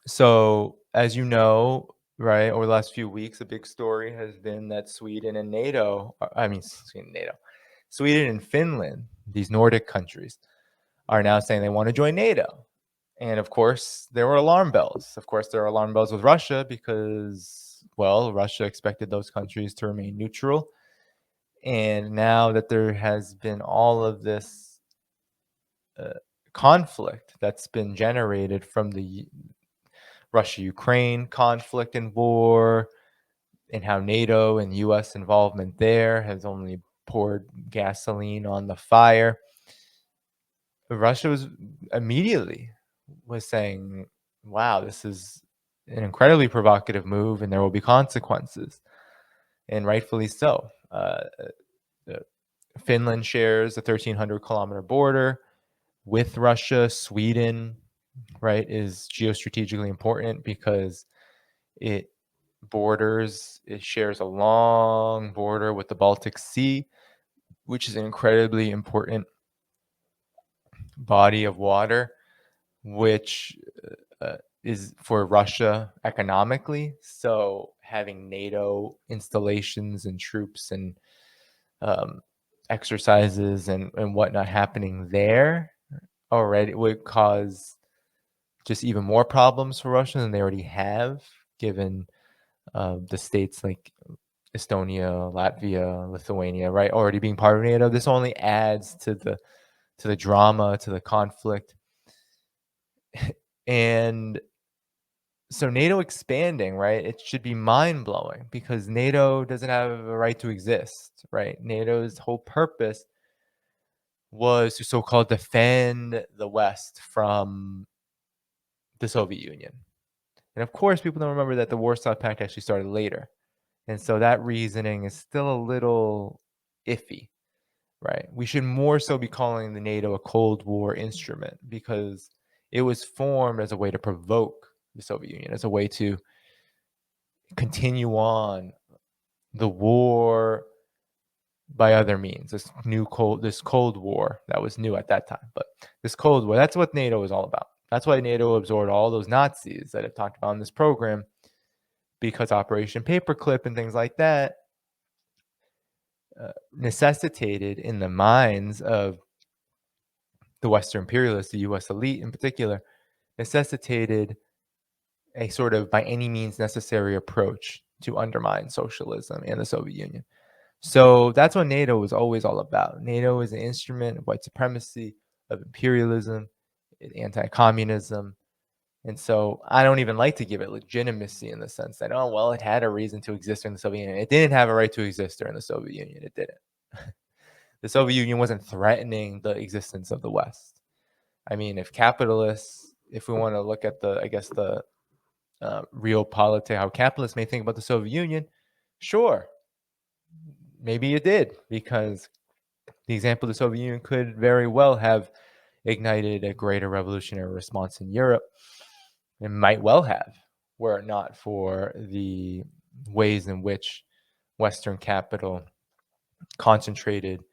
So, as you know, right, over the last few weeks, a big story has been that Sweden and NATO, I mean, Sweden and Finland, these Nordic countries, are now saying they want to join NATO. And of course, there were alarm bells. Of course, there are alarm bells with Russia because, well, Russia expected those countries to remain neutral. And now that there has been all of this uh, conflict that's been generated from the Russia-Ukraine conflict and war, and how NATO and US involvement there has only poured gasoline on the fire. Russia was saying, wow, this is an incredibly provocative move and there will be consequences. And rightfully so. Uh, Finland shares a 1,300-kilometer border with Russia. Sweden, right, is geostrategically important because it it shares a long border with the Baltic Sea, which is an incredibly important body of water, which is for Russia economically. So having NATO installations and troops and um, exercises and whatnot happening there already would cause just even more problems for Russia than they already have, given the states like Estonia, Latvia, Lithuania, right, already being part of NATO. This only adds to the drama, to the conflict. And so NATO expanding, right? It should be mind-blowing because NATO doesn't have a right to exist, right? NATO's whole purpose was to so-called defend the West from the Soviet Union. And of course, people don't remember that the Warsaw Pact actually started later. And so that reasoning is still a little iffy, right? We should more so be calling the NATO a Cold War instrument because it was formed as a way to provoke the Soviet Union, as a way to continue on the war by other means. This Cold War that was new at that time, but this Cold War, that's what NATO is all about. That's why NATO absorbed all those Nazis that I've talked about in this program, because Operation Paperclip and things like that necessitated in the minds of the Western imperialists, the U.S. elite in particular, necessitated a sort of by any means necessary approach to undermine socialism and the Soviet Union. So that's what NATO was always all about. NATO is an instrument of white supremacy, of imperialism, anti-communism. And so I don't even like to give it legitimacy in the sense that, oh, well, it had a reason to exist during the Soviet Union. It didn't have a right to exist during the Soviet Union. It didn't. The Soviet Union wasn't threatening the existence of the West. I mean, if we want to look at the real politics, how capitalists may think about the Soviet Union, sure, maybe it did, because the example of the Soviet Union could very well have ignited a greater revolutionary response in Europe. It might well have, were it not for the ways in which Western capital concentrated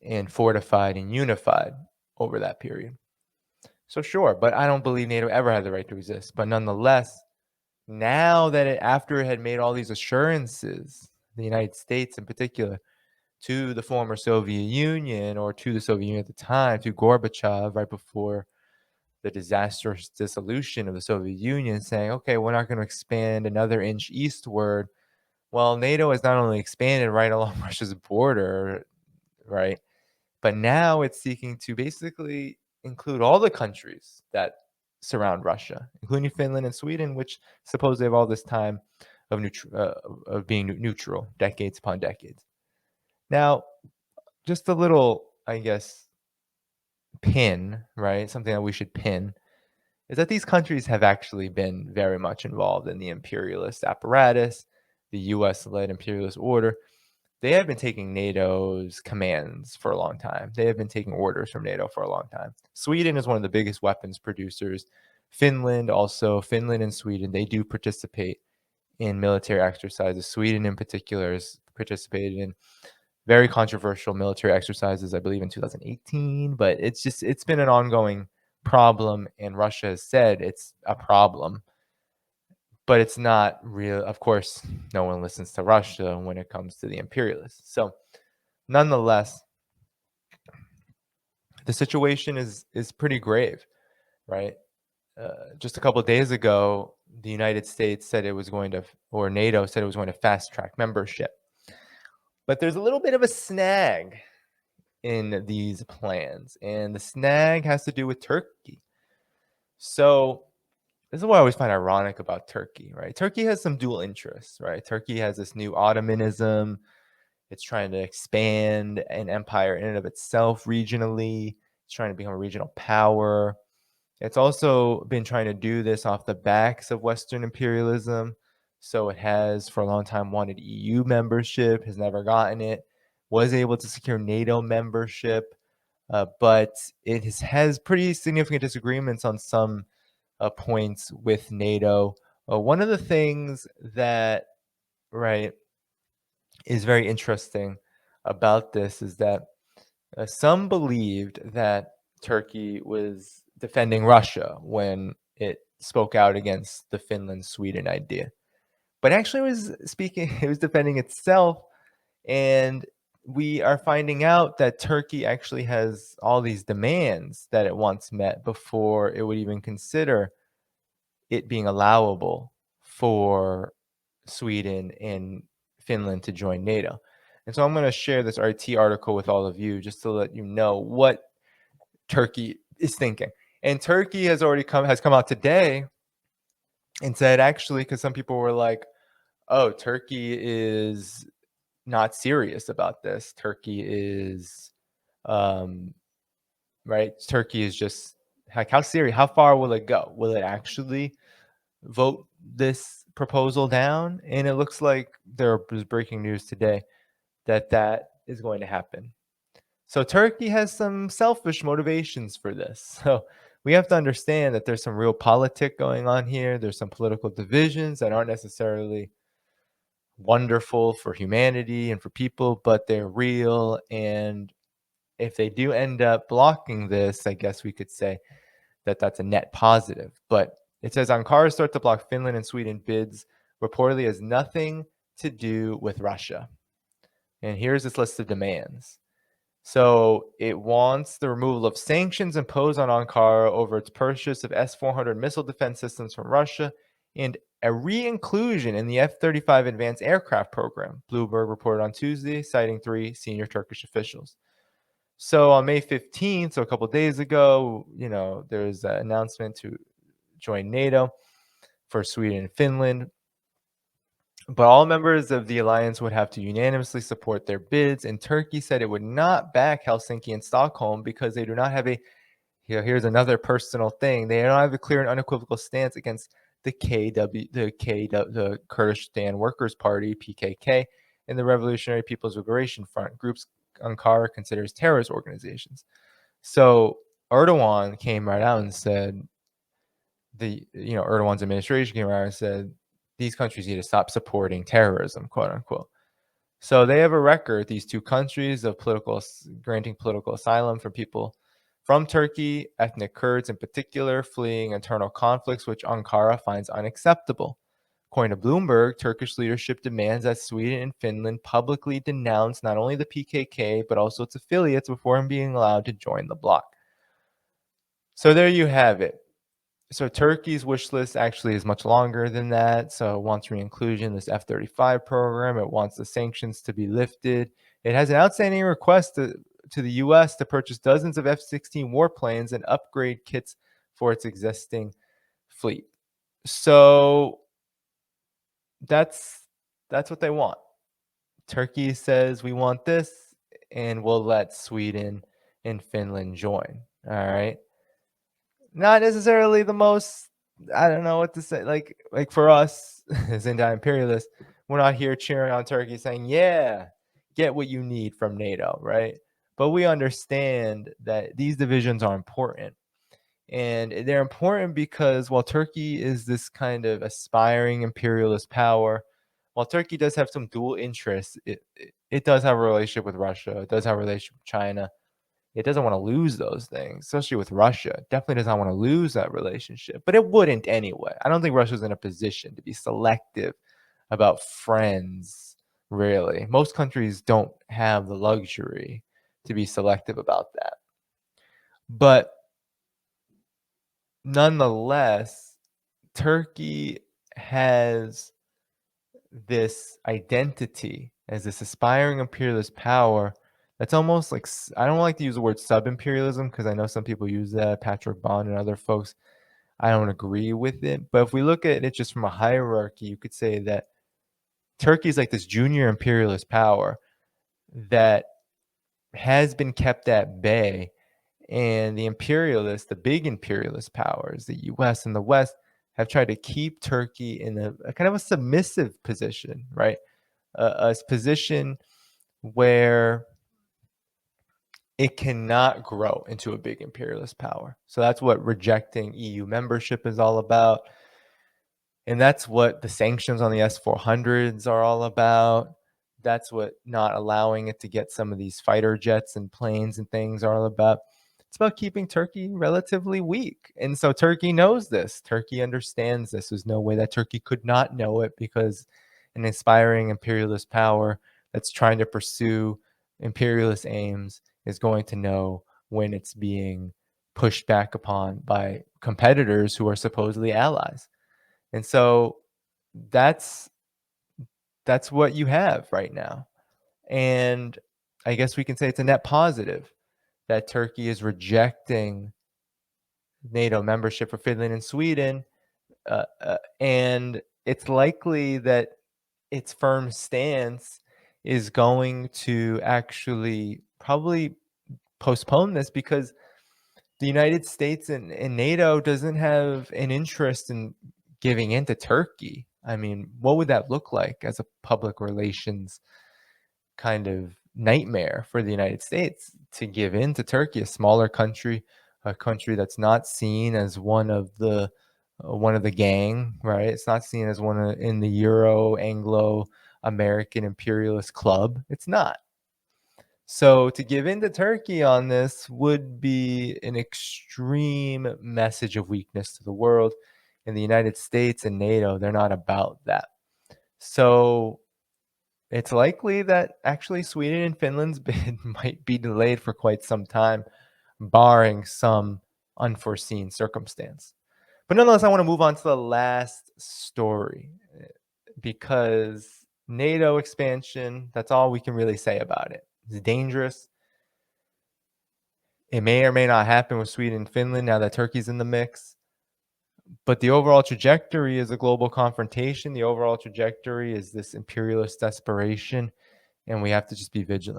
and fortified and unified over that period. So sure, but I don't believe NATO ever had the right to exist. But nonetheless, now that after it had made all these assurances, the United States in particular, to the former Soviet Union, or to the Soviet Union at the time, to Gorbachev right before the disastrous dissolution of the Soviet Union, saying, okay, we're not going to expand another inch eastward. Well, NATO has not only expanded right along Russia's border, right, but now it's seeking to basically include all the countries that surround Russia, including Finland and Sweden, which supposedly have all this time of being neutral, decades upon decades. Now, just a little, I guess, pin, right? Something that we should pin is that these countries have actually been very much involved in the imperialist apparatus, the US-led imperialist order. They have been taking NATO's commands for a long time. They have been taking orders from NATO for a long time. Sweden is one of the biggest weapons producers. Finland and Sweden, they do participate in military exercises. Sweden in particular has participated in very controversial military exercises, I believe in 2018, but it's been an ongoing problem, and Russia has said it's a problem, but it's not real. Of course, no one listens to Russia when it comes to the imperialists. So, nonetheless, the situation is pretty grave, right? Just a couple of days ago, the United States said it was going to, or NATO said it was going to fast track membership. But there's a little bit of a snag in these plans, and the snag has to do with Turkey. So this is what I always find ironic about Turkey, right? Turkey has some dual interests, right? Turkey has this new Ottomanism. It's trying to expand an empire in and of itself regionally. It's trying to become a regional power. It's also been trying to do this off the backs of Western imperialism. So it has for a long time wanted EU membership, has never gotten it, was able to secure NATO membership, but it has pretty significant disagreements on some points with NATO. One of the things that, right, is very interesting about this is that some believed that Turkey was defending Russia when it spoke out against the Finland-Sweden idea. But actually it was defending itself, and we are finding out that Turkey actually has all these demands that it wants met before it would even consider it being allowable for Sweden and Finland to join NATO. And so I'm going to share this RT article with all of you just to let you know what Turkey is thinking. And Turkey has come out today and said, actually, because some people were like, oh, Turkey is not serious about this. Turkey is right. Turkey is just like, how serious, how far will it go? Will it actually vote this proposal down? And it looks like there was breaking news today that is going to happen. So Turkey has some selfish motivations for this. So we have to understand that there's some real politic going on here. There's some political divisions that aren't necessarily wonderful for humanity and for people, but they're real. And if they do end up blocking this, I guess we could say that that's a net positive. But it says Ankara start to block Finland and Sweden bids reportedly has nothing to do with Russia. And here's this list of demands. So it wants the removal of sanctions imposed on Ankara over its purchase of S-400 missile defense systems from Russia and a re-inclusion in the F-35 advanced aircraft program, Bloomberg reported on Tuesday, citing 3 senior Turkish officials. So on May 15th, so a couple of days ago, there's an announcement to join NATO for Sweden and Finland. But all members of the alliance would have to unanimously support their bids, and Turkey said it would not back Helsinki and Stockholm because they do not have here's another personal thing. They don't have a clear and unequivocal stance against the Kurdistan Workers' Party, PKK, and the Revolutionary People's Liberation Front, groups Ankara considers terrorist organizations. So Erdogan came right out and said, Erdogan's administration came out and said, these countries need to stop supporting terrorism, quote unquote. So they have a record, these two countries, of granting political asylum for people from Turkey, ethnic Kurds in particular, fleeing internal conflicts, which Ankara finds unacceptable. According to Bloomberg, Turkish leadership demands that Sweden and Finland publicly denounce not only the PKK, but also its affiliates before being allowed to join the bloc. So there you have it. So Turkey's wish list actually is much longer than that. So it wants re-inclusion, this F-35 program. It wants the sanctions to be lifted. It has an outstanding request to the U.S. to purchase dozens of F-16 warplanes and upgrade kits for its existing fleet. So that's what they want. Turkey says we want this, and we'll let Sweden and Finland join. All right. Not necessarily the most, I don't know what to say. Like for us as anti-imperialists, we're not here cheering on Turkey saying, yeah, get what you need from NATO, right? But we understand that these divisions are important. And they're important because while Turkey is this kind of aspiring imperialist power, while Turkey does have some dual interests, it does have a relationship with Russia. It does have a relationship with China. it doesn't want to lose those things, especially with Russia. It definitely does not want to lose that relationship, but it wouldn't anyway. I don't think Russia's in a position to be selective about friends, really. Most countries don't have the luxury to be selective about that. But nonetheless, Turkey has this identity as this aspiring imperialist power that's almost like I don't like to use the word sub-imperialism because I know some people use that, Patrick Bond and other folks. I don't agree with it. But if we look at it just from a hierarchy, you could say that Turkey is like this junior imperialist power that has been kept at bay. And the imperialists, the big imperialist powers, the US and the West, have tried to keep Turkey in a kind of a submissive position, right? A position where it cannot grow into a big imperialist power. So that's what rejecting EU membership is all about. And that's what the sanctions on the S-400s are all about. That's what not allowing it to get some of these fighter jets and planes and things are all about. It's about keeping Turkey relatively weak. And so Turkey knows this. Turkey understands this. There's no way that Turkey could not know it, because an aspiring imperialist power that's trying to pursue imperialist aims is going to know when it's being pushed back upon by competitors who are supposedly allies. And so that's what you have right now. And I guess we can say it's a net positive that Turkey is rejecting NATO membership for Finland and Sweden. And it's likely that its firm stance is going to actually probably postpone this, because the United States and NATO doesn't have an interest in giving in to Turkey. I mean, what would that look like as a public relations kind of nightmare for the United States to give in to Turkey, a smaller country, a country that's not seen as one of the gang, right? It's not seen as in the Euro Anglo American imperialist club. It's not. So to give in to Turkey on this would be an extreme message of weakness to the world. In the United States and NATO, they're not about that. So it's likely that actually Sweden and Finland's bid might be delayed for quite some time, barring some unforeseen circumstance. But nonetheless, I want to move on to the last story, because NATO expansion, that's all we can really say about it. It's dangerous. It may or may not happen with Sweden and Finland now that Turkey's in the mix. But the overall trajectory is a global confrontation. The overall trajectory is this imperialist desperation, and we have to just be vigilant.